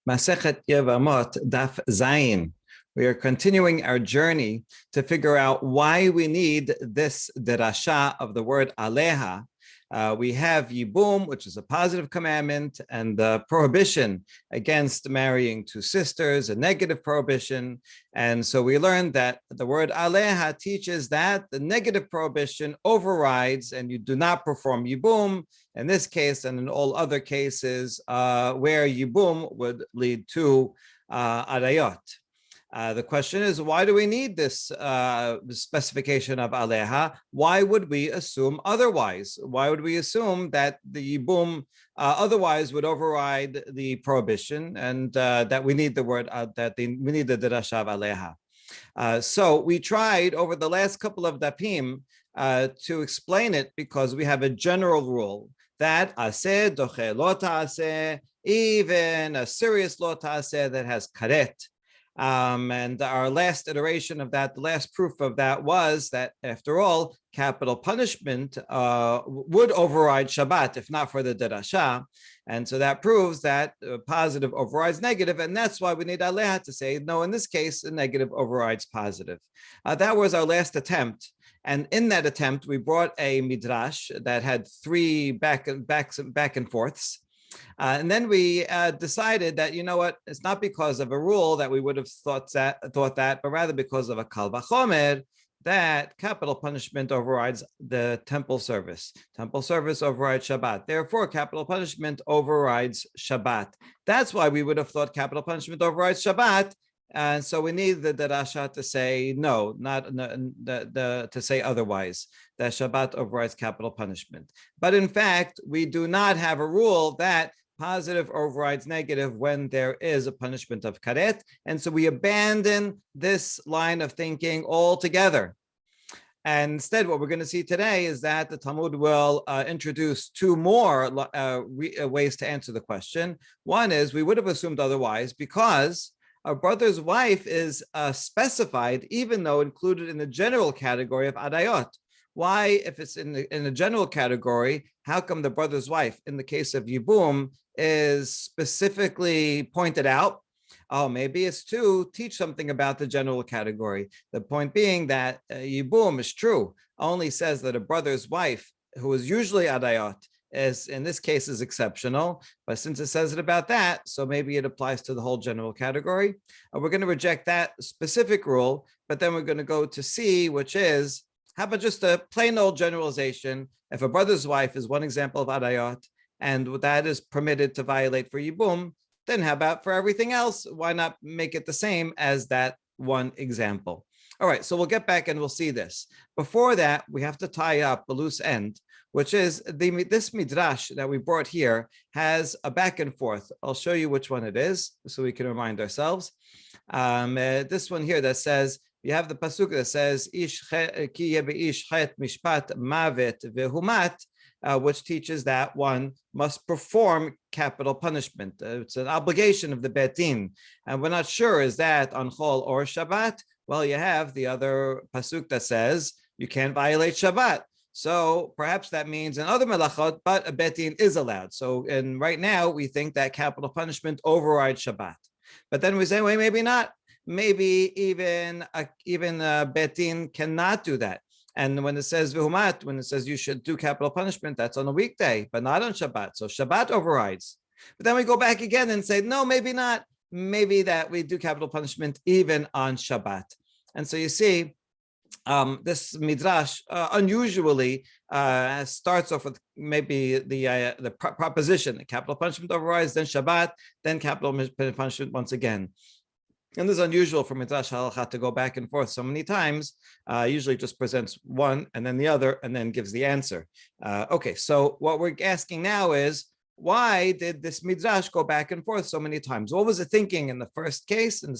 Masechet Yevamot, Daf Zayin. We are continuing our journey to figure out why we need this derasha of the word aleha. We have Yibbum, which is a positive commandment, and the prohibition against marrying two sisters, a negative prohibition. And so we learned that the word aleha teaches that the negative prohibition overrides and you do not perform Yibbum in this case and in all other cases where Yibbum would lead to arayot. The question is, why do we need this specification of aleha? Why would we assume otherwise? Why would we assume that the Yibbum otherwise would override the prohibition and that we need the word, we need the derasha of aleha? So we tried over the last couple of dapim to explain it because we have a general rule that aseh doche lo ta'aseh, even a serious lo ta'aseh that has karet. And our last iteration of that, the last proof of that was that, after all, capital punishment would override Shabbat, if not for the derasha. And so that proves that positive overrides negative, and that's why we need aleha to say, no, in this case, the negative overrides positive. That was our last attempt. And in that attempt, we brought a midrash that had three back and forths. And then we decided that, you know what, it's not because of a rule that we would have thought that, but rather because of a kal VaHomer, that capital punishment overrides the temple service. Temple service overrides Shabbat. Therefore, capital punishment overrides Shabbat. That's why we would have thought capital punishment overrides Shabbat. And so we need the derasha to say no, to say otherwise, that Shabbat overrides capital punishment. But in fact, we do not have a rule that positive overrides negative when there is a punishment of karet. And so we abandon this line of thinking altogether. And instead, what we're going to see today is that the Talmud will introduce two more ways to answer the question. One is we would have assumed otherwise because a brother's wife is specified, even though included in the general category of adayot. Why, if it's in the general category, how come the brother's wife, in the case of Yibbum, is specifically pointed out? Oh, maybe it's to teach something about the general category. The point being that Yibbum is true, only says that a brother's wife, who is usually adayot, is in this case is exceptional, but since it says it about that, so maybe it applies to the whole general category. We're going to reject that specific rule, but then we're going to go to C, which is, how about just a plain old generalization? If a brother's wife is one example of adayot, and that is permitted to violate for Yibbum, then how about for everything else? Why not make it the same as that one example? All right, so we'll get back and we'll see this. Before that, we have to tie up a loose end, which is this midrash that we brought here has a back and forth. I'll show you which one it is so we can remind ourselves. This one here that says, you have the pasuk that says, Ish ki ish chet mishpat mavet vehumat, which teaches that one must perform capital punishment. It's an obligation of the bet din. And we're not sure, is that on Chol or Shabbat? Well, you have the other pasuk that says you can't violate Shabbat. So perhaps that means in other melachot, but a bet din is allowed. So, and right now we think that capital punishment overrides Shabbat. But then we say, wait, maybe not. Maybe even bet din cannot do that. And when it says v'humat, when it says you should do capital punishment, that's on a weekday, but not on Shabbat. So Shabbat overrides. But then we go back again and say, no, maybe not. Maybe that we do capital punishment even on Shabbat. And so you see, this midrash unusually starts off with maybe the proposition that capital punishment overrides, then Shabbat, then capital punishment once again. And this is unusual for midrash halacha to go back and forth so many times. Usually just presents one and then the other and then gives the answer. Okay, so what we're asking now is, why did this midrash go back and forth so many times? What was the thinking in the first case, in the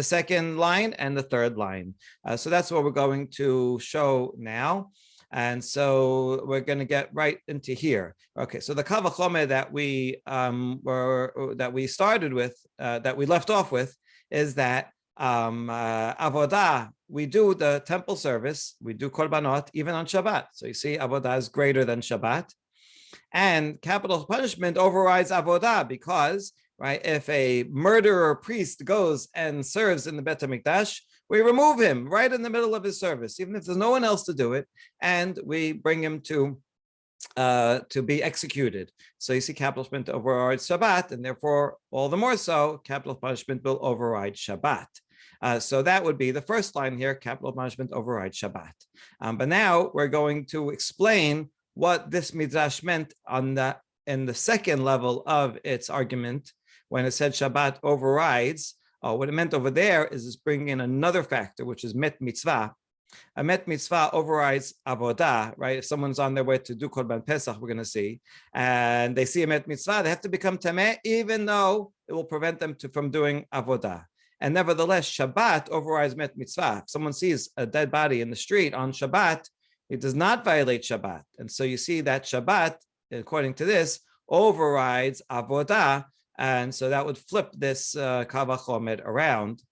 second line, and the third line? So that's what we're going to show now. And so we're going to get right into here. Okay, so the kal VaHomer that we started with, that we left off with, is that Avodah, we do the temple service, we do korbanot even on Shabbat. So you see, Avodah is greater than Shabbat. And capital punishment overrides Avodah because right? If a murderer priest goes and serves in the Bet HaMikdash, we remove him right in the middle of his service, even if there's no one else to do it, and we bring him to be executed. So you see, capital punishment overrides Shabbat, and therefore, all the more so, capital punishment will override Shabbat. So that would be the first line here, capital punishment overrides Shabbat. But now we're going to explain what this midrash meant in the second level of its argument, when it said Shabbat overrides. What it meant over there is bringing in another factor, which is met mitzvah. A met mitzvah overrides avodah, right? If someone's on their way to do Korban Pesach, we're going to see, and they see a met mitzvah, they have to become tameh, even though it will prevent them from doing avodah. And nevertheless, Shabbat overrides met mitzvah. If someone sees a dead body in the street on Shabbat, it does not violate Shabbat. And so you see that Shabbat, according to this, overrides avodah. And so that would flip this VaHomer around.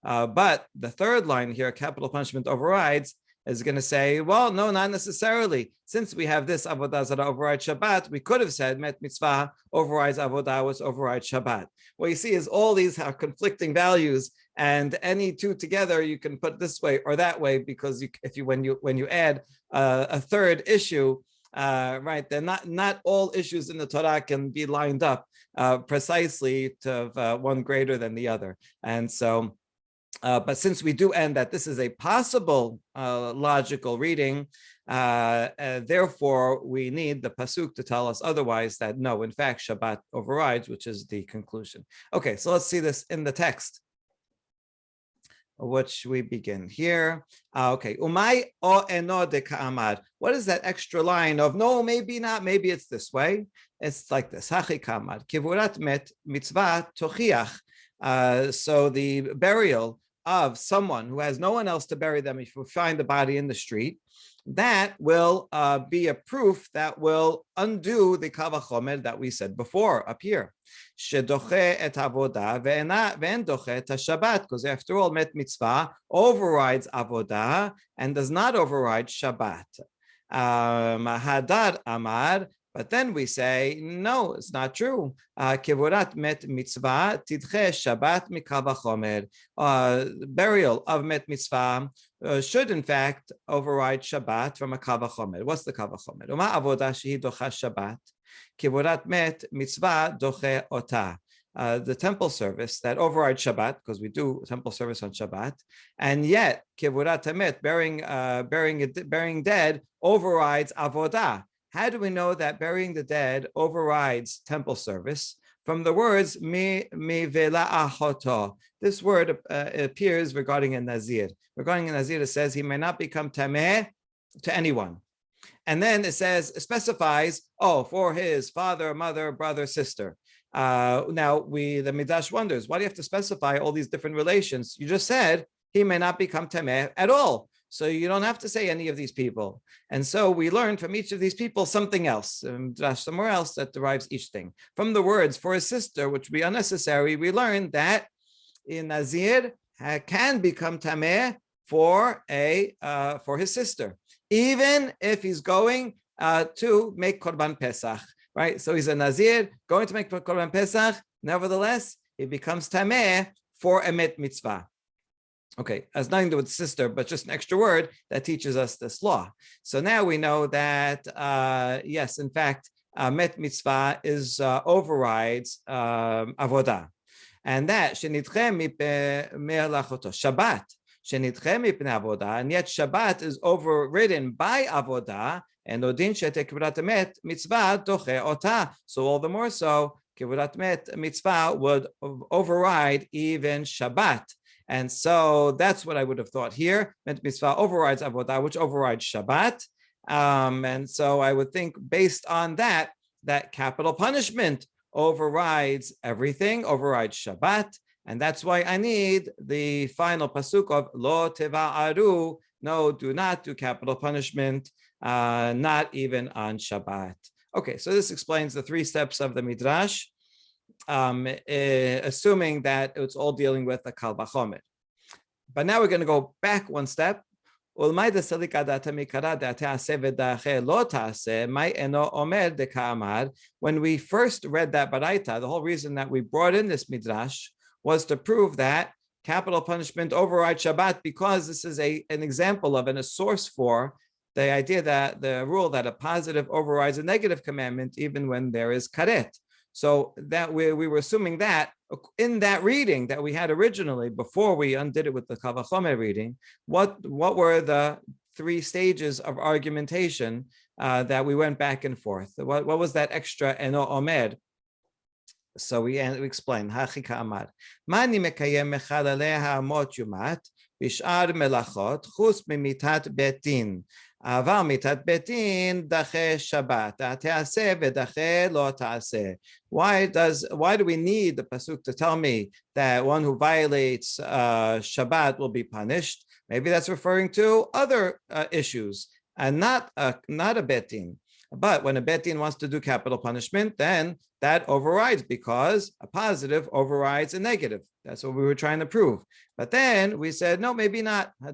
But the third line here, capital punishment overrides, is going to say, well, no, not necessarily. Since we have this avodah that overrides Shabbat, we could have said met mitzvah overrides avodah, which overrides Shabbat. What you see is all these have conflicting values, and any two together you can put this way or that way, because when you add a third issue, right, then not all issues in the Torah can be lined up precisely to one greater than the other, and so. But since we do end that this is a possible logical reading, therefore we need the pasuk to tell us otherwise, that no, in fact, Shabbat overrides, which is the conclusion. Okay, so let's see this in the text, which we begin here. Okay, umay o eno de ka'amad. What is that extra line of no, maybe not, maybe it's this way? It's like this. Hachi ka'amad kivurat met mitzvah tochiach. So the burial of someone who has no one else to bury them, if you find the body in the street, that will be a proof that will undo the VaHomer that we said before up here. Shedoche et avodah ve'en doche et Shabbat, because after all, met mitzvah overrides avodah and does not override Shabbat. Hadar amar. But then we say, no, it's not true. Kivurat met mitzvah tidche Shabbat VaHomer. Burial of met mitzvah should in fact override Shabbat from a VaHomer. What's the VaHomer? Uma avodah shehi docha Shabbat. Kivurat met mitzvah doche ota. The temple service that overrides Shabbat, because we do temple service on Shabbat, and yet kivurat met, burying dead, overrides avodah. How do we know that burying the dead overrides temple service? From the words mi vela'ahoto. This word appears regarding a Nazir. Regarding a Nazir, it says he may not become tameh to anyone. And then it specifies, for his father, mother, brother, sister. Now the Midrash wonders, why do you have to specify all these different relations? You just said he may not become tameh at all. So you don't have to say any of these people. And so we learn from each of these people something else, somewhere else that derives each thing. From the words for his sister, which would be unnecessary, we learn that in Nazir can become tameh for his sister, even if he's going to make Korban Pesach, right? So he's a Nazir going to make Korban Pesach. Nevertheless, he becomes tameh for a met mitzvah. Okay, has nothing to do with sister, but just an extra word that teaches us this law. So now we know that, yes, in fact, met mitzvah overrides avodah. And that, Shabbat, and yet Shabbat is overridden by avodah, and odin kivurat met mitzvah doche ota. So all the more so, kivurat met mitzvah would override even Shabbat. And so that's what I would have thought here. Met mitzvah overrides avodah, which overrides Shabbat. And so I would think based on that capital punishment overrides everything, overrides Shabbat. And that's why I need the final pasuk of lo teva'aru. No, do not do capital punishment, not even on Shabbat. Okay, so this explains the 3 steps of the Midrash. Assuming that it's all dealing with the VaHomer. But now we're going to go back one step. ולמאי דסליקא דעתא מקרא דעתעשה ודעכה לא תעשה, מאי אינו אומר דקאמר. When we first read that baraita, the whole reason that we brought in this midrash was to prove that capital punishment overrides Shabbat, because this is an example of and a source for the idea that the rule that a positive overrides a negative commandment even when there is karet. So that we were assuming that in that reading that we had originally, before we undid it with the VaHomer reading, what were the three stages of argumentation that we went back and forth? What was that extra eno omer? So we explained, Hachi ka'amar, Mani mekayem mechal aleha mot yumat, bishar melachot, chus mimitat betin. אבל מיתת בית-דין דחה שבת, תעשה ודחה לא תעשה. Why do we need the pasuk to tell me that one who violates Shabbat will be punished? Maybe that's referring to other issues and not a beit-din. But when a beit-din wants to do capital punishment, then that overrides, because a positive overrides a negative. That's what we were trying to prove. But then we said, no, maybe not. Man,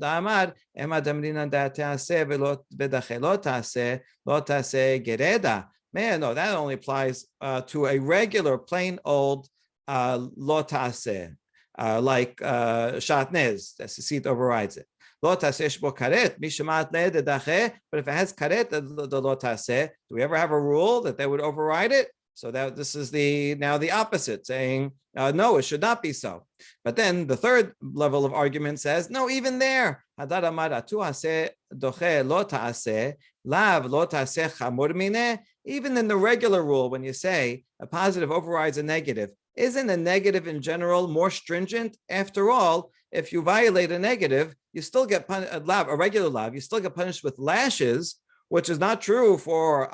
no, that only applies to a regular, plain old lo taseh, like shatnez. That's the seat overrides it. Lo taseh shbo karet, mishamat le'edache. But if it has karet, the lo taseh, do we ever have a rule that they would override it? So that this is now the opposite, saying, no, it should not be so. But then the third level of argument says, no, even there, even in the regular rule, when you say a positive overrides a negative, isn't a negative in general more stringent? After all, if you violate a negative, you still get a regular lav, you still get punished with lashes, which is not true for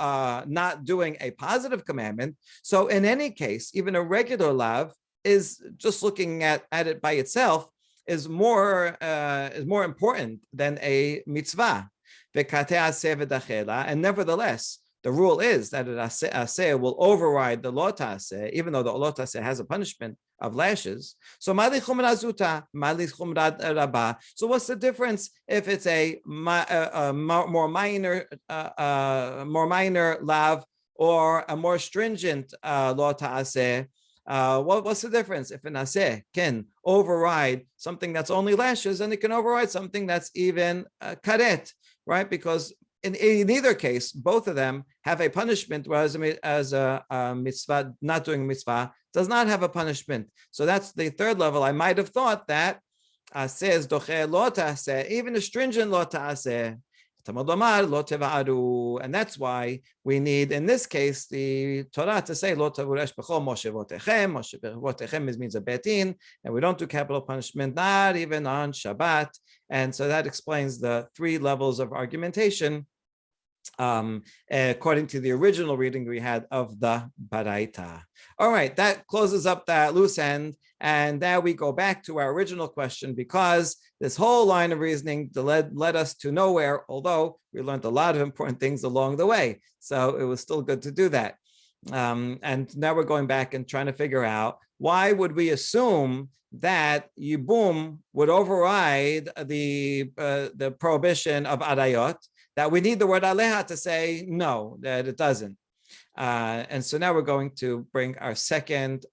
not doing a positive commandment. So in any case, even a regular lav is just looking at it by itself is more important than a mitzvah. And nevertheless, the rule is that an aseh will override the lo taseh, even though the lo taseh has a punishment of lashes. So mali chumrad zuta, mali chumrad rabba. So what's the difference if it's a more minor lav or a more stringent lo taseh? What's the difference? If an aseh can override something that's only lashes, then it can override something that's even karet, right? Because in either case, both of them have a punishment, whereas as a mitzvah, not doing mitzvah, does not have a punishment. So that's the third level. I might have thought that says doche lo ta'aseh, even a stringent lo ta'aseh, and that's why we need, in this case, the Torah to say lo tavuresh b'chol moshevotechem. Moshevotechem means a beit-din, and we don't do capital punishment, not even on Shabbat. And so that explains the three levels of argumentation according to the original reading we had of the Baraita. All right, that closes up that loose end. And now we go back to our original question, because this whole line of reasoning led us to nowhere, although we learned a lot of important things along the way. So it was still good to do that. And now we're going back and trying to figure out, why would we assume that Yibbum would override the prohibition of arayot, that we need the word aleha to say no, that it doesn't. And so now we're going to bring our second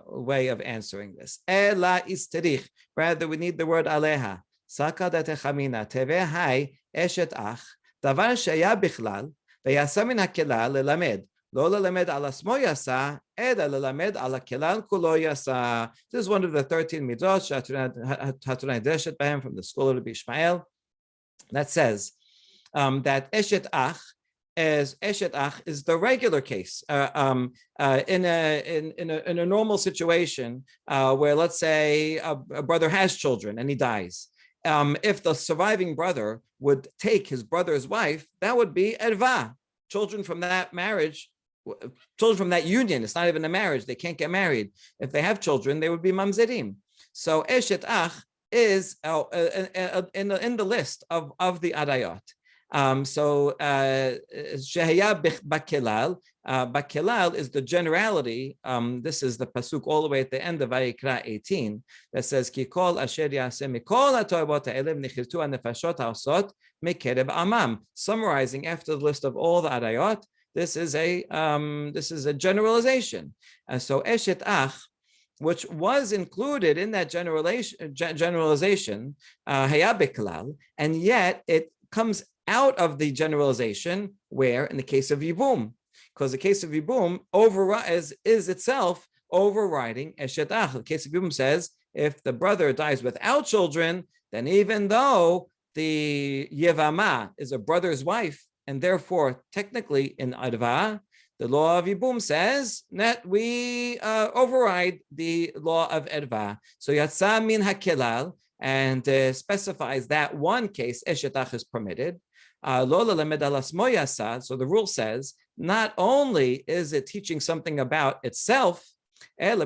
way of answering this. Ela isterich, rather we need the word aleha. Saka datechamina teve hai eshet ach, davar sheya bichlal, veyasa min hakelal lelamed. Lo lelamed ala smo yasa, eda lelamed ala kelal kulo yasa. This is one of the 13 mitzvot Hatunai Deshet Bahem from the school of Rabbi Ishmael that says that eshet ach is the regular case in a normal situation where, let's say, a brother has children and he dies. If the surviving brother would take his brother's wife, that would be erva. Children from that marriage, children from that union, it's not even a marriage, they can't get married. If they have children, they would be mamzerim. So eshet ach is in the list of the arayot. Shehaya Bakelal. Bakelal is the generality. This is the pasuk all the way at the end of Vayikra 18 that says, "Ki kol asher yaseh mikol hatoivot ha'elev nichirtu hanefashot ha'osot mekereb amam." Summarizing after the list of all the arayot, this is a generalization. And so Eshet Ach, which was included in that generalization, Haya Beklal, and yet it comes out of the generalization where, in the case of Yibbum, because the case of Yibbum is itself overriding Eshet Ach. The case of Yibbum says, if the brother dies without children, then even though the Yevamot is a brother's wife, and therefore technically in Adva, the law of Yibbum says that we override the law of Adva. So Yatsa min hakelal, and specifies that one case, Eshet Ach, is permitted. So the rule says, not only is it teaching something about itself, but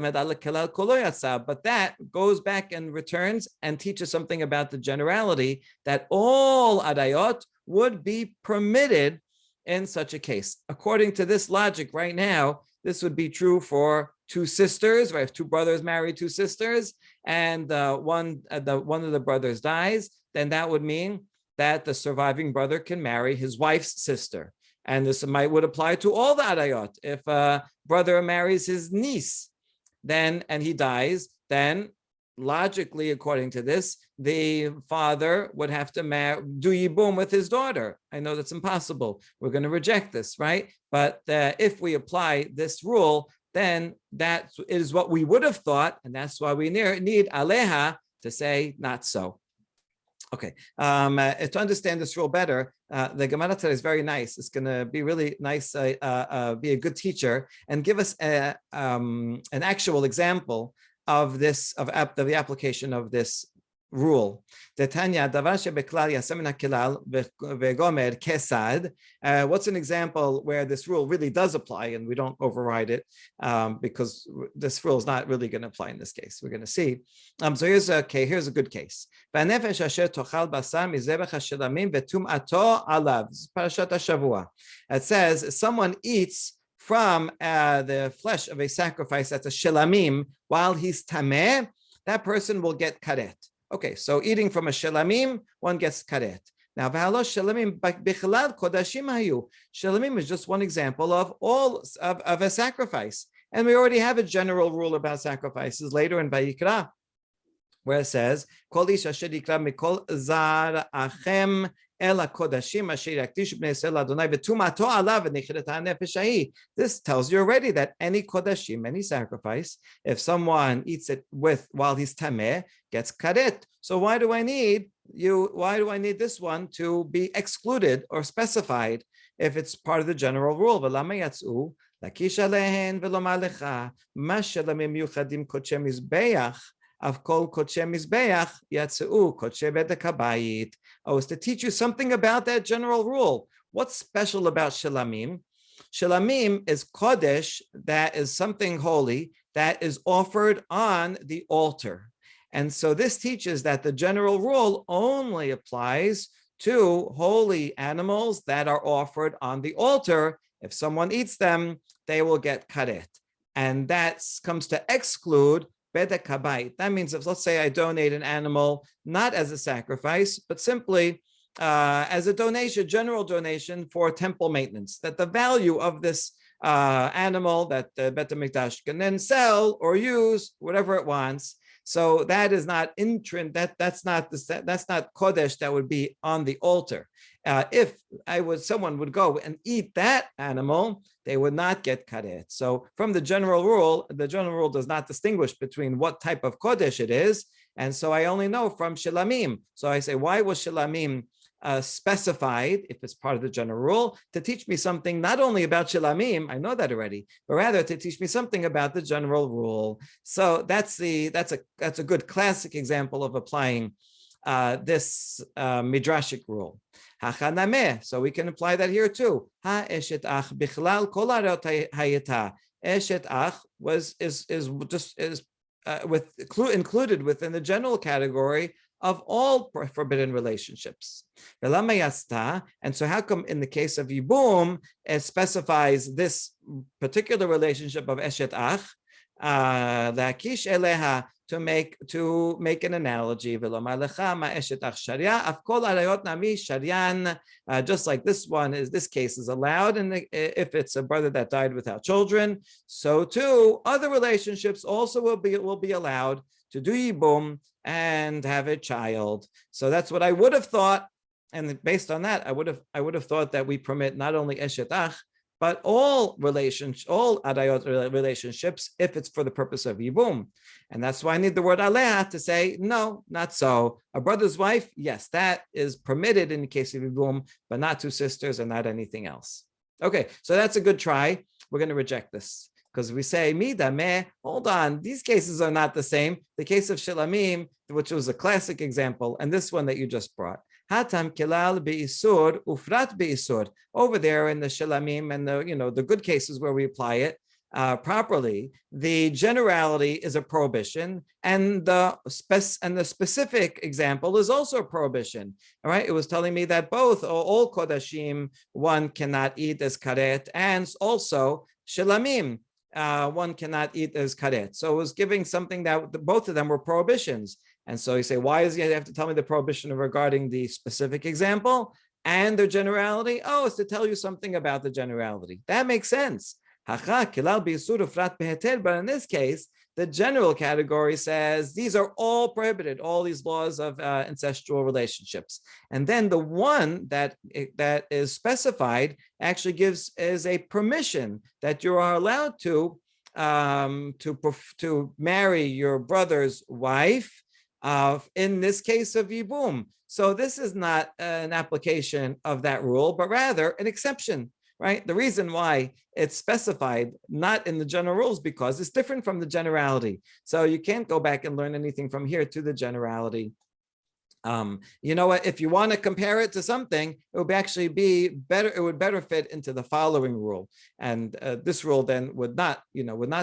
that goes back and returns and teaches something about the generality that all adayot would be permitted in such a case. According to this logic right now, this would be true for two sisters, right? If two brothers marry two sisters, and one of the brothers dies, then that would mean that the surviving brother can marry his wife's sister. And this would apply to all the adayot. If a brother marries his niece, and he dies, then logically, according to this, the father would have to do Yibbum with his daughter. I know that's impossible. We're going to reject this, right? But if we apply this rule, then that is what we would have thought, and that's why we need aleha to say not so. Okay, to understand this rule better, the Gemara today is very nice. It's going to be really nice, be a good teacher, and give us an actual example of this, of the application of this rule. What's an example where this rule really does apply and we don't override it, because this rule is not really going to apply in this case. We're going to see. So here's a good case. It says someone eats from the flesh of a sacrifice that's a shelamim while he's tameh, that person will get karet. Okay, so eating from a shelamim, one gets karet. Now, shelamim bichlal kodashim hayu. Shelamim is just one example of a sacrifice, and we already have a general rule about sacrifices later in Vayikra, where it says, "Kol ish asher yikra mikol zar achem ela kodashim asher yaktish bnei Yisrael Adonai v'tumato alav v'nichret ha'nefesh hahi." This tells you already that any kodashim, any sacrifice, if someone eats it while he's tameh, gets karet. So why do I need this one to be excluded or specified if it's part of the general rule? V'lama yatzu lakish alehen v'lomar lecha ma shelamim yuchadim kodshei mizbeach of kol kodshei mizbeach yatzu kodshei bedek habayit. Oh, it's to teach you something about that general rule. What's special about shelamim? Shelamim is kodesh, that is something holy that is offered on the altar. And so this teaches that the general rule only applies to holy animals that are offered on the altar. If someone eats them, they will get karet. And that comes to exclude bedek habayit. That means if, let's say, I donate an animal, not as a sacrifice, but simply as a donation, general donation for temple maintenance, that the value of this animal that the Bet HaMikdash can then sell or use whatever it wants. So that is not that's not kodesh that would be on the altar. If someone would go and eat that animal, they would not get karet. So from the general rule does not distinguish between what type of kodesh it is. And so I only know from shelamim. So I say, why was shelamim specified, if it's part of the general rule, to teach me something not only about shelamim, I know that already, but rather to teach me something about the general rule. So that's a good classic example of applying this midrashic rule. So we can apply that here too. Ha eshet ach bichlal kol arot hayeta. Eshet ach is included within the general category of all forbidden relationships. And so how come in the case of Yibbum, it specifies this particular relationship of Eshet Ach, Lakish aleha, to make an analogy, just like this case is allowed, and if it's a brother that died without children, so too other relationships also will be allowed to do Yibbum and have a child. So that's what I would have thought, and based on that, I would have thought that we permit not only Eshet Ach, but all adayot relationships, if it's for the purpose of Yibbum. And that's why I need the word aleha to say, no, not so. A brother's wife, yes, that is permitted in the case of Yibbum, but not two sisters and not anything else. Okay, so that's a good try. We're going to reject this because we say, mida meh, hold on, these cases are not the same. The case of Shilamim, which was a classic example, and this one that you just brought. Hatam kilal be'isur ufrat be'isur. Over there in the Shilamim and the good cases where we apply it properly, the generality is a prohibition, and the specific example is also a prohibition. All right, it was telling me that both all kodashim one cannot eat as karet, and also Shilamim one cannot eat as karet. So it was giving something that both of them were prohibitions. And so you say, why does he have to tell me the prohibition regarding the specific example and the generality? Oh, it's to tell you something about the generality. That makes sense. But in this case, the general category says these are all prohibited, all these laws of incestual relationships. And then the one that is specified actually is a permission that you are allowed to marry your brother's wife, in this case of Yibbum. So this is not an application of that rule, but rather an exception, right? The reason why it's specified not in the general rules because it's different from the generality. So you can't go back and learn anything from here to the generality. You know what? If you want to compare it to something, it would actually be better. It would better fit into the following rule, and this rule then would not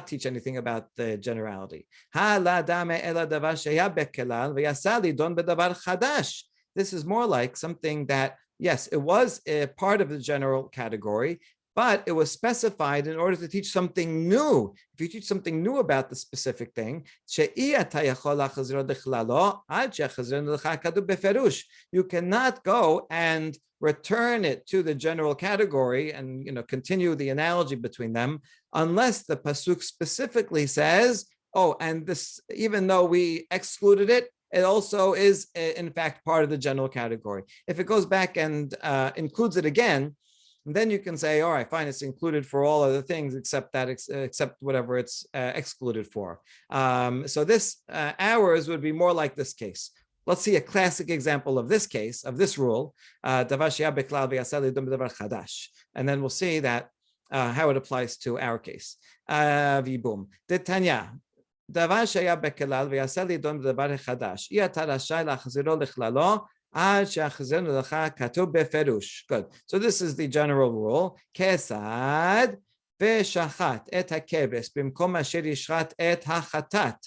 teach anything about the generality. This is more like something that, yes, it was a part of the general category, but it was specified in order to teach something new. If you teach something new about the specific thing, you cannot go and return it to the general category and continue the analogy between them unless the pasuk specifically says, oh, and this, even though we excluded it, it also is in fact part of the general category. If it goes back and includes it again, then you can say, all right, fine, it's included for all other things except whatever it's excluded for. So this ours would be more like this case. Let's see a classic example of this case, of this rule, and then we'll see that how it applies to our case. Yibbum. Tanya. דבר שהיה בכלל ויעשה לידון בדבר חדש, אי אתה רשאי להחזירו לכללו עד שיחזירנו לך כתוב בפירוש. Good. So this is the general rule. כיצד ושחט את הכבש במקום אשר ישחט את החטאת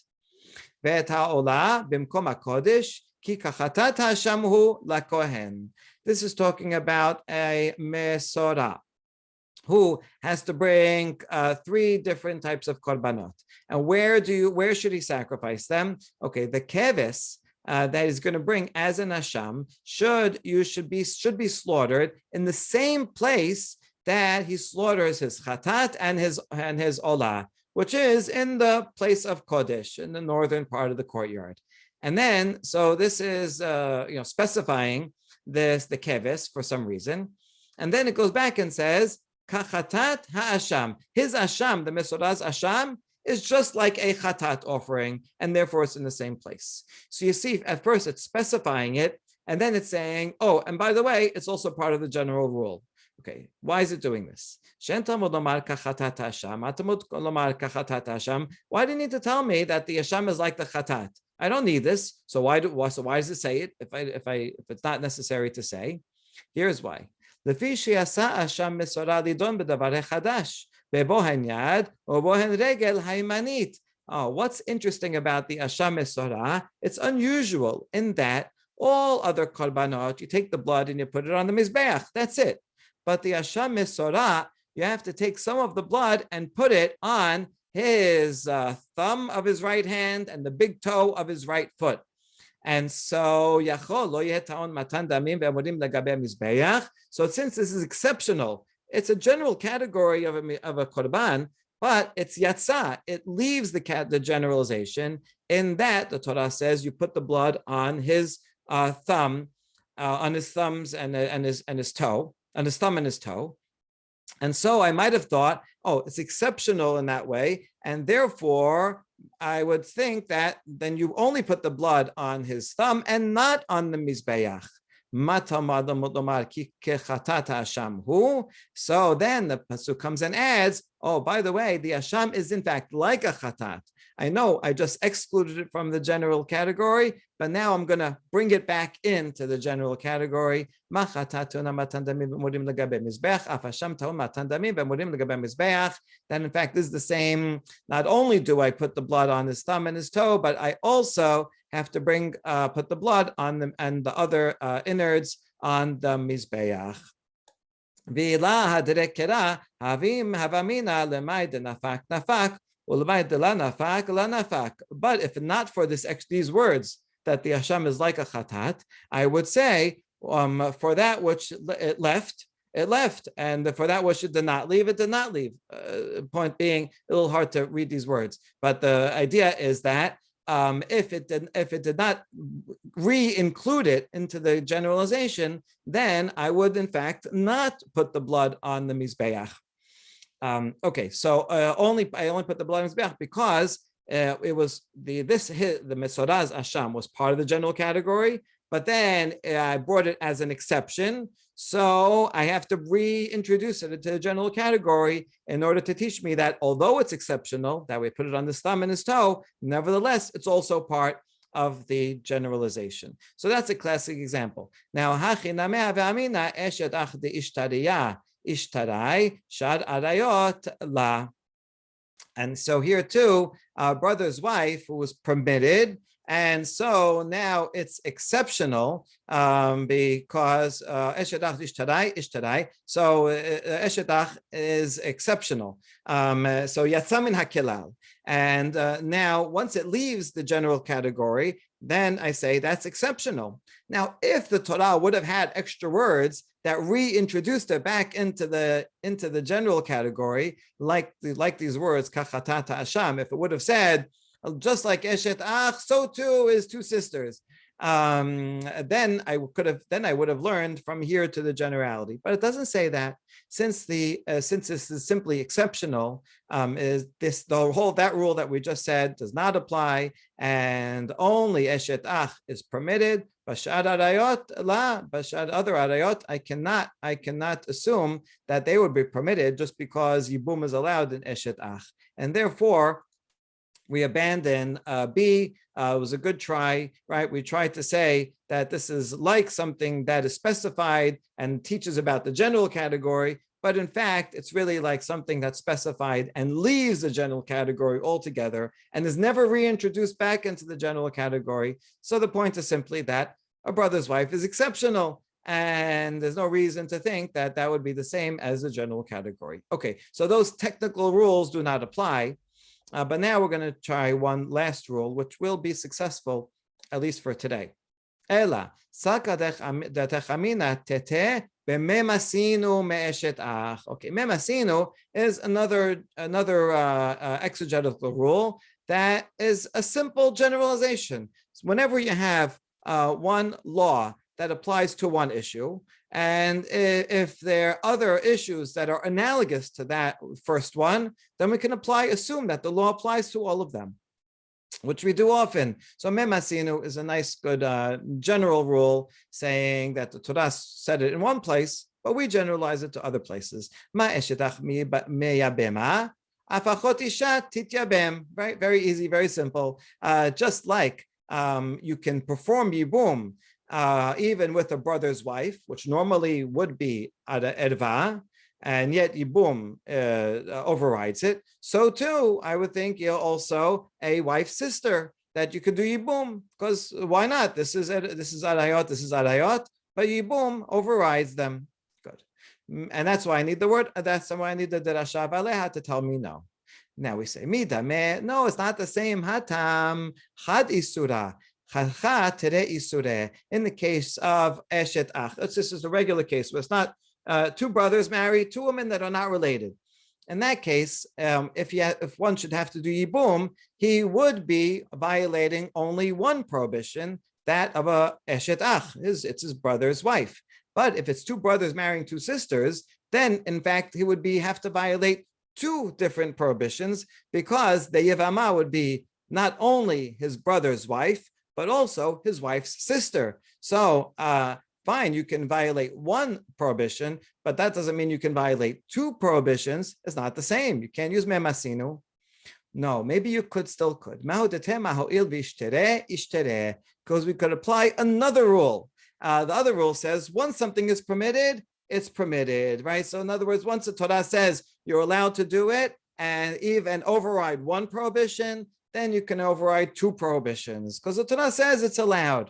ואת העולה במקום הקודש, כי כחטאת האשם הוא לכהן. This is talking about a mesora who has to bring 3 different types of korbanot. And where should he sacrifice them? Okay, the keves that he's going to bring as an asham should be slaughtered in the same place that he slaughters his chatat and his olah, which is in the place of kodesh, in the northern part of the courtyard. And then, so this is specifying the keves for some reason. And then it goes back and says, kachatat ha'asham. His asham, the mesora's asham, is just like a chatat offering, and therefore it's in the same place. So you see, at first it's specifying it, and then it's saying, oh, and by the way, it's also part of the general rule. Okay, why is it doing this? Why do you need to tell me that the asham is like the chatat? I don't need this. So why does it say it if it's not necessary to say? Here's why. לפי שיעשה אשם מסורה לידון בדבר חדש, בבוהן יד או בוהן רגל הימנית, what's interesting about the Asha Mesorah? It's unusual in that all other korbanot, you take the blood and you put it on the Mizbeach. That's it. But the Asha Mesorah, you have to take some of the blood and put it on his thumb of his right hand and the big toe of his right foot. And so, so since this is exceptional, it's a general category of a korban, but it's yatsa. It leaves the generalization in that the Torah says you put the blood on his thumb, on his thumbs and his toe, on his thumb and his toe. And so I might have thought, oh, it's exceptional in that way, and therefore I would think that then you only put the blood on his thumb and not on the Mizbeach. So then the pasuk comes and adds, oh, by the way, the Asham is in fact like a chatat. I know I just excluded it from the general category, but now I'm going to bring it back into the general category. Then in fact, this is the same. Not only do I put the blood on his thumb and his toe, but I also have to put the blood on them and the other innards on the Mizbeach. But if not for these words that the Hashem is like a chatat, I would say for that which it left, and for that which it did not leave, it did not leave. Point being, a little hard to read these words, but the idea is that if it did not re-include it into the generalization, then I would in fact not put the blood on the Mizbeach. Okay, so I only put the blood on the Mizbeach because it was the Mesorah's Asham was part of the general category, but then I brought it as an exception. So I have to reintroduce it into the general category in order to teach me that although it's exceptional, that we put it on his thumb and his toe, nevertheless, it's also part of the generalization. So that's a classic example. Now, ishtarai shad arayot la. And so here too, our brother's wife who was permitted, and so now it's exceptional because eshetach ishtarai. So eshetach is exceptional. So yatzamin hakilal. And now once it leaves the general category, then I say that's exceptional. Now, if the Torah would have had extra words that reintroduced it back into the general category, like these words, kachatata asham, if it would have said, just like eshet ach, so too is two sisters, then I would have learned from here to the generality. But it doesn't say that. Since this is simply exceptional, that rule that we just said does not apply, and only eshet ach is permitted. Bashad arayot la, bashad other arayot, I cannot assume that they would be permitted just because Yibbum is allowed in eshet ach, and therefore we abandon B. It was a good try, right? We tried to say that this is like something that is specified and teaches about the general category, but in fact, it's really like something that's specified and leaves the general category altogether and is never reintroduced back into the general category. So the point is simply that a brother's wife is exceptional, and there's no reason to think that that would be the same as the general category. Okay, so those technical rules do not apply. But now we're going to try one last rule, which will be successful, at least for today. Ela, tete bememasinu me'eshet ach. Okay, memasinu is another exegetical rule that is a simple generalization. So whenever you have one law that applies to one issue, and if there are other issues that are analogous to that first one, then we can assume that the law applies to all of them, which we do often. So memasinu is a nice, good general rule saying that the Torah said it in one place, but we generalize it to other places. Ma eshetach meyabema, afachot isha tityabem. Right, very easy, very simple. Just like you can perform Yibbum even with a brother's wife, which normally would be ada erva, and yet Yibbum overrides it, so too, I would think you're also a wife's sister that you could do Yibbum, because why not? This is alehayot, but Yibbum overrides them. Good. And that's why I need the word, that's why I need the derasha of aleha to tell me no. Now we say, midame, no, it's not the same. Hatam, had isura. In the case of eshet ach, this is a regular case where it's not two brothers married, two women that are not related. In that case, if one should have to do Yibbum, he would be violating only one prohibition, that of a eshet ach. It's his brother's wife. But if it's two brothers marrying two sisters, then in fact he would have to violate two different prohibitions, because the Yevamot would be not only his brother's wife, but also his wife's sister. So fine, you can violate one prohibition, but that doesn't mean you can violate two prohibitions. It's not the same. You can't use memasinu. No, maybe you still could. Because we could apply another rule. The other rule says once something is permitted, it's permitted, right? So in other words, once the Torah says you're allowed to do it and even override one prohibition, then you can override two prohibitions because the Torah says it's allowed.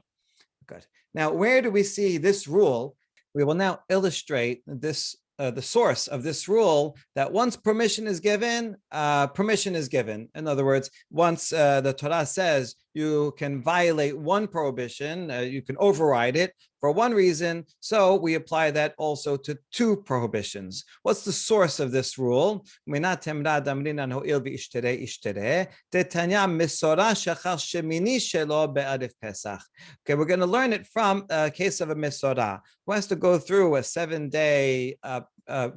Good. Now, where do we see this rule? We will now illustrate this, the source of this rule, that once permission is given, permission is given. In other words, once the Torah says you can violate one prohibition, you can override it for one reason, so we apply that also to two prohibitions. What's the source of this rule? Okay, we're going to learn it from a case of a Mesorah, who has to go through a 7-day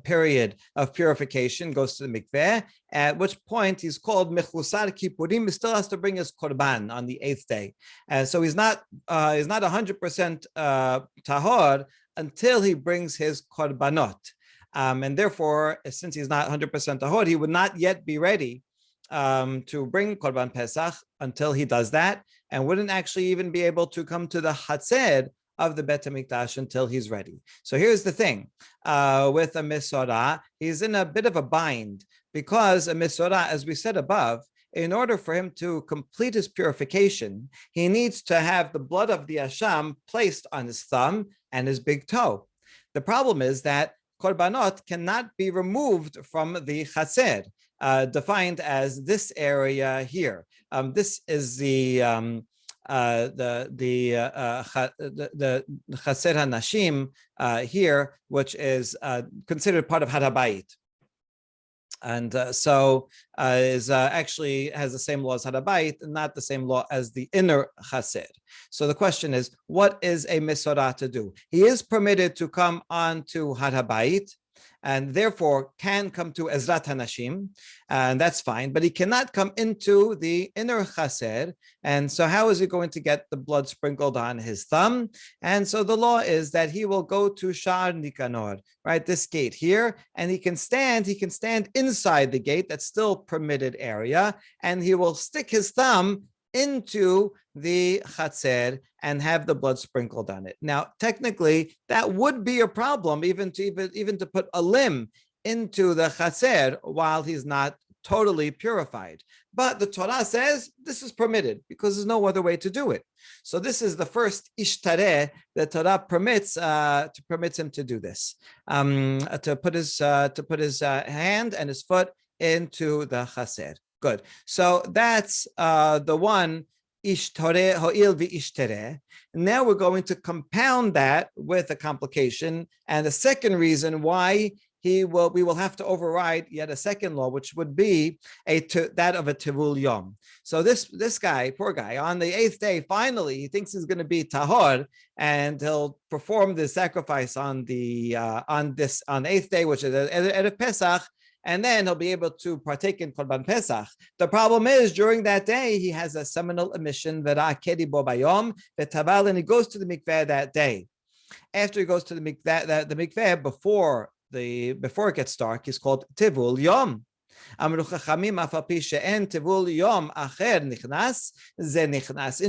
period of purification, goes to the mikveh, at which point he's called Mechusar Kippurim. He still has to bring his korban on the 8th day. And so he's not 100% tahor until he brings his korbanot. And therefore, since he's not 100% tahor, he would not yet be ready to bring korban pesach until he does that, and wouldn't actually even be able to come to the hatzer of the Bet HaMikdash until he's ready. So here's the thing, with a Mesorah, he's in a bit of a bind, because a Mesorah, as we said above, in order for him to complete his purification, he needs to have the blood of the Asham placed on his thumb and his big toe. The problem is that korbanot cannot be removed from the chaser, defined as this area here. This is the chaser hanashim here, which is considered part of Harabayit. And so is actually has the same law as Harabayit, not the same law as the inner chaser. So the question is, what is a Mesorah to do? He is permitted to come on to Harabayit, and therefore can come to Ezrat Hanashim, and that's fine, but he cannot come into the inner chaser. And so how is he going to get the blood sprinkled on his thumb? And so the law is that he will go to Sha'ar Nikanor, right, this gate here, and he can stand inside the gate, that's still permitted area, and he will stick his thumb into the chaser and have the blood sprinkled on it. Now, technically, that would be a problem, even to put a limb into the chaser while he's not totally purified. But the Torah says this is permitted because there's no other way to do it. So this is the first ishtareh that Torah permits him to do this, to put his hand and his foot into the chaser. Good. So that's the one, ishtore ho'il v'ishtere. Now we're going to compound that with a complication, and the second reason why we will have to override yet a second law, which would be that of a tivul yom. So this guy, poor guy, on the 8th day, finally he thinks he's going to be tahor, and he'll perform the sacrifice on the 8th day, which is Erev Pesach. And then he'll be able to partake in Korban Pesach. The problem is, during that day, he has a seminal emission, and he goes to the mikveh that day. After he goes to the mikveh before it gets dark, he's called Tivul Yom. In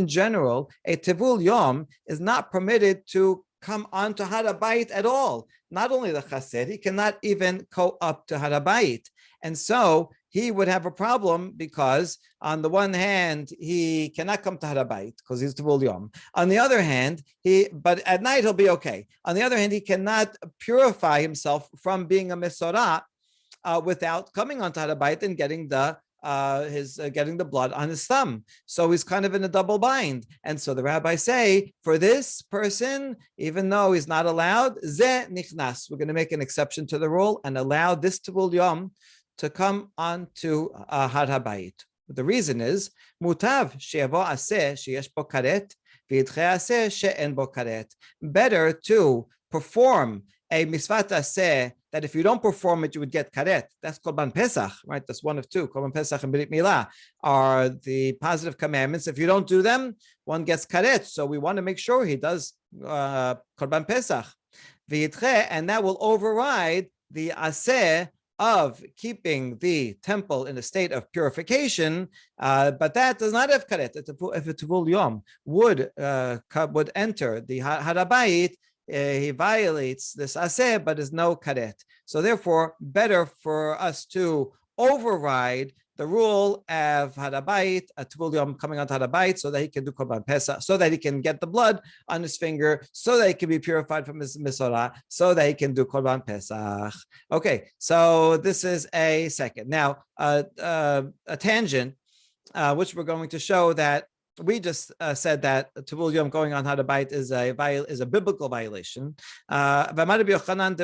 general, a Tivul Yom is not permitted to come onto Harabayit at all. Not only the chassid, he cannot even go up to Harabayit. And so he would have a problem because on the one hand, he cannot come to Harabayit because he's Tevul Yom. On the other hand, but at night he'll be okay. On the other hand, he cannot purify himself from being a Mesorah without coming onto Harabayit and getting the getting the blood on his thumb. So he's kind of in a double bind. And so the rabbis say, for this person, even though he's not allowed, ze nichnas, we're going to make an exception to the rule and allow this Tevul Yom to come onto Har HaBayit. The reason is, mutav she'yavo aseh sheyesh bo karet, v'yidcheh aseh she'en bo karet. Better to perform a misvat aseh that if you don't perform it, you would get karet. That's Korban Pesach, right? That's one of two. Korban Pesach and Brit Milah are the positive commandments. If you don't do them, one gets karet. So we want to make sure he does Korban Pesach. And that will override the aseh of keeping the temple in a state of purification, but that does not have karet. If a Tevul Yom would enter the Harabayit, he violates this aseh, but is no karet. So therefore, better for us to override the rule of Harabayit, a Tevul Yom coming onto Harabayit, so that he can do Korban Pesach, so that he can get the blood on his finger, so that he can be purified from his Mesorah, so that he can do Korban Pesach. Okay, so this is a second. Now, a tangent, which we're going to show that we just said that Tevul Yom going on Harabayit is a biblical violation. But Rabbi Yochanan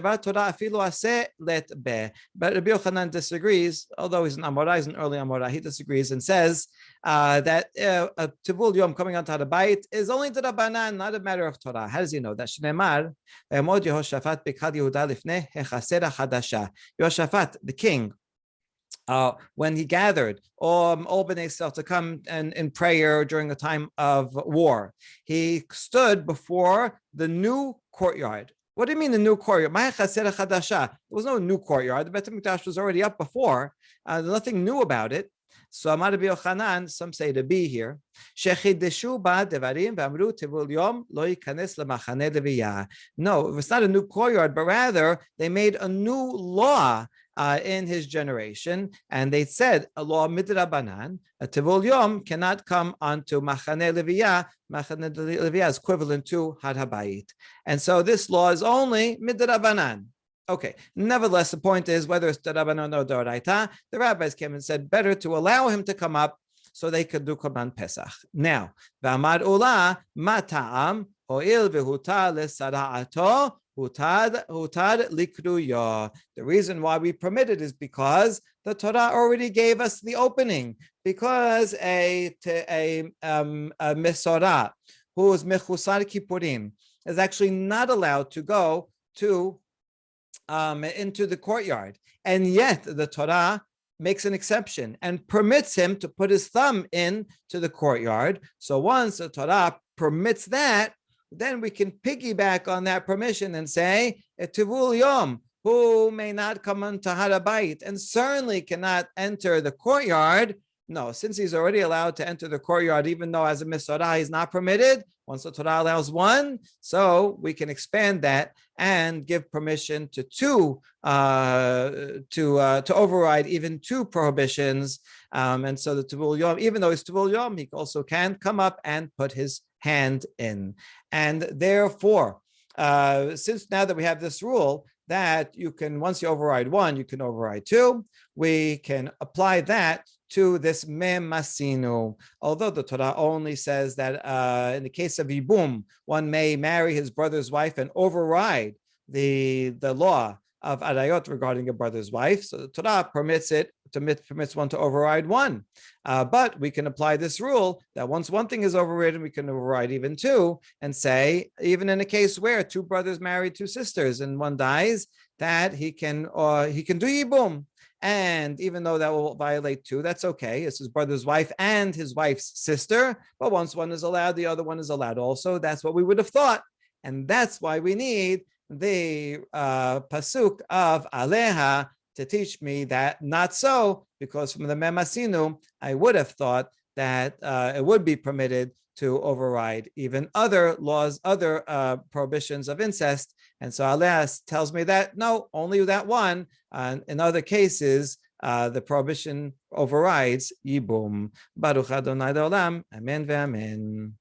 disagrees, although he's an Amorah, he's an early Amorah, he disagrees and says that a Tevul Yom coming on Harabayit is only to Rabbanan, not a matter of Torah. How does he know that? Shneimar, Yehoshaphat, the king, when he gathered all Bnei Israel to come and in prayer during a time of war, he stood before the new courtyard. What do you mean the new courtyard? There was no new courtyard. The Beit HaMikdash was already up before. There's nothing new about it. So Amar Rabbi Yochanan, some say to be here. No, it's not a new courtyard, but rather they made a new law in his generation, and they said a law midrabanan, a Tevul Yom cannot come onto Machane Leviyah. Machane Leviyah is equivalent to Har HaBayit, and so this law is only midrabanan. Okay. Nevertheless, the point is whether it's Darabanan or Doraita, the rabbis came and said better to allow him to come up so they could do Korban Pesach. Now, V'amar Ula Mata'am Ho'il V'hutar L'Sara'ato Hutad Likruyo. The reason why we permit it is because the Torah already gave us the opening. Because a Mesorah who is Mechusar Kippurim is actually not allowed to go to into the courtyard, and yet the Torah makes an exception and permits him to put his thumb in to the courtyard. So once the Torah permits that, then we can piggyback on that permission and say a Tevul Yom who may not come into Harabayit and certainly cannot enter the courtyard. No, since he's already allowed to enter the courtyard, even though as a Mesorah he's not permitted, once the Torah allows one, so we can expand that and give permission to two, to override even two prohibitions. And so the Tevul Yom, even though it's Tevul Yom, he also can come up and put his hand in. And therefore, since now that we have this rule, that you can, once you override one, you can override two, we can apply that to this memasinu. Although the Torah only says that in the case of Yibbum, one may marry his brother's wife and override the law of arayot regarding a brother's wife. So the Torah permits one to override one. But we can apply this rule that once one thing is overridden, we can override even two and say, even in a case where two brothers marry two sisters and one dies, that he can do Yibbum. And even though that will violate two, that's okay. It's his brother's wife and his wife's sister. But once one is allowed, the other one is allowed also. That's what we would have thought. And that's why we need the pasuk of aleha to teach me that not so, because from the memasinu, I would have thought that it would be permitted to override even other laws, other prohibitions of incest. And so aleha tells me that no, only that one. In other cases, the prohibition overrides Yibbum. Baruch Adonai Olam. Amen ve'amen.